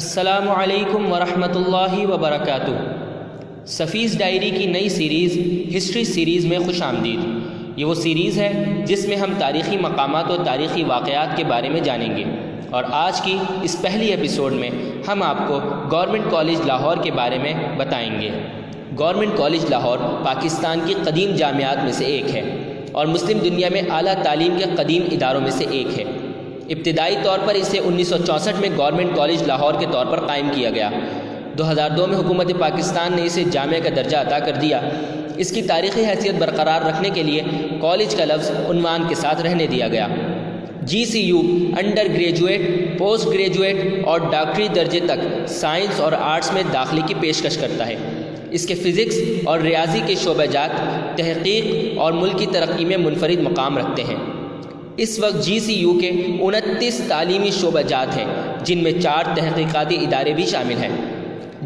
السلام علیکم ورحمۃ اللہ وبرکاتہ۔ سفیز ڈائری کی نئی سیریز ہسٹری سیریز میں خوش آمدید۔ یہ وہ سیریز ہے جس میں ہم تاریخی مقامات اور تاریخی واقعات کے بارے میں جانیں گے، اور آج کی اس پہلی ایپیسوڈ میں ہم آپ کو گورنمنٹ کالج لاہور کے بارے میں بتائیں گے۔ گورنمنٹ کالج لاہور پاکستان کی قدیم جامعات میں سے ایک ہے اور مسلم دنیا میں اعلیٰ تعلیم کے قدیم اداروں میں سے ایک ہے۔ ابتدائی طور پر اسے 1964 میں گورنمنٹ کالج لاہور کے طور پر قائم کیا گیا۔ 2002 میں حکومت پاکستان نے اسے جامعہ کا درجہ عطا کر دیا۔ اس کی تاریخی حیثیت برقرار رکھنے کے لیے کالج کا لفظ عنوان کے ساتھ رہنے دیا گیا۔ GCU under graduate, post graduate اور ڈاکٹری درجے تک سائنس اور آرٹس میں داخلے کی پیشکش کرتا ہے۔ اس کے فزکس اور ریاضی کے شعبہ جات تحقیق اور ملک کی ترقی میں منفرد مقام رکھتے ہیں۔ اس وقت GCU کے 29 تعلیمی شعبہ جات ہیں، جن میں 4 تحقیقاتی ادارے بھی شامل ہیں۔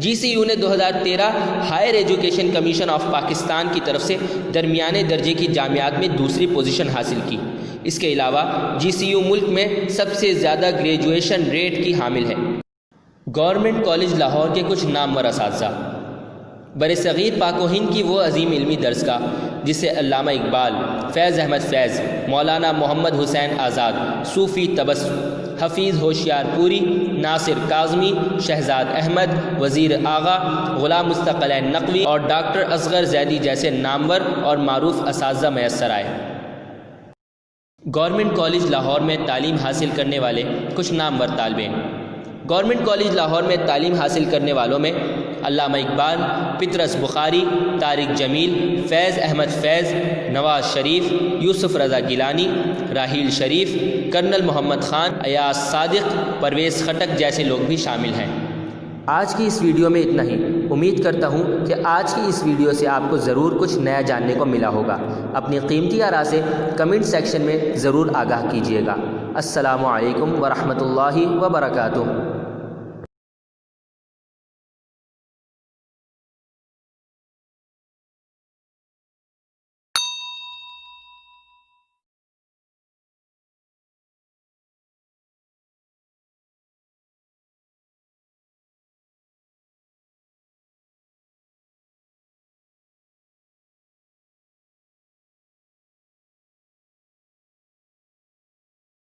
GCU نے 2013 higher education commission of Pakistan کی طرف سے درمیانے درجے کی جامعات میں دوسری پوزیشن حاصل کی۔ اس کے علاوہ GCU ملک میں سب سے زیادہ گریجویشن ریٹ کی حامل ہے۔ گورنمنٹ کالج لاہور کے کچھ نامور اساتذہ: برصغیر پاک و ہند کی وہ عظیم علمی درسگاہ جسے علامہ اقبال، فیض احمد فیض، مولانا محمد حسین آزاد، صوفی تبسم، حفیظ ہوشیار پوری، ناصر کاظمی، شہزاد احمد، وزیر آغا، غلام مستقلین نقوی اور ڈاکٹر اصغر زیدی جیسے نامور اور معروف اساتذہ میسر آئے۔ گورنمنٹ کالج لاہور میں تعلیم حاصل کرنے والے کچھ نامور طالب علم: گورنمنٹ کالج لاہور میں تعلیم حاصل کرنے والوں میں علامہ اقبال، پطرس بخاری، طارق جمیل، فیض احمد فیض، نواز شریف، یوسف رضا گیلانی، راحیل شریف، کرنل محمد خان، ایاز صادق، پرویز خٹک جیسے لوگ بھی شامل ہیں۔ آج کی اس ویڈیو میں اتنا ہی۔ امید کرتا ہوں کہ آج کی اس ویڈیو سے آپ کو ضرور کچھ نیا جاننے کو ملا ہوگا۔ اپنی قیمتی آراء سے کمنٹ سیکشن میں ضرور آگاہ کیجیے گا۔ السلام علیکم ورحمۃ اللہ وبرکاتہ۔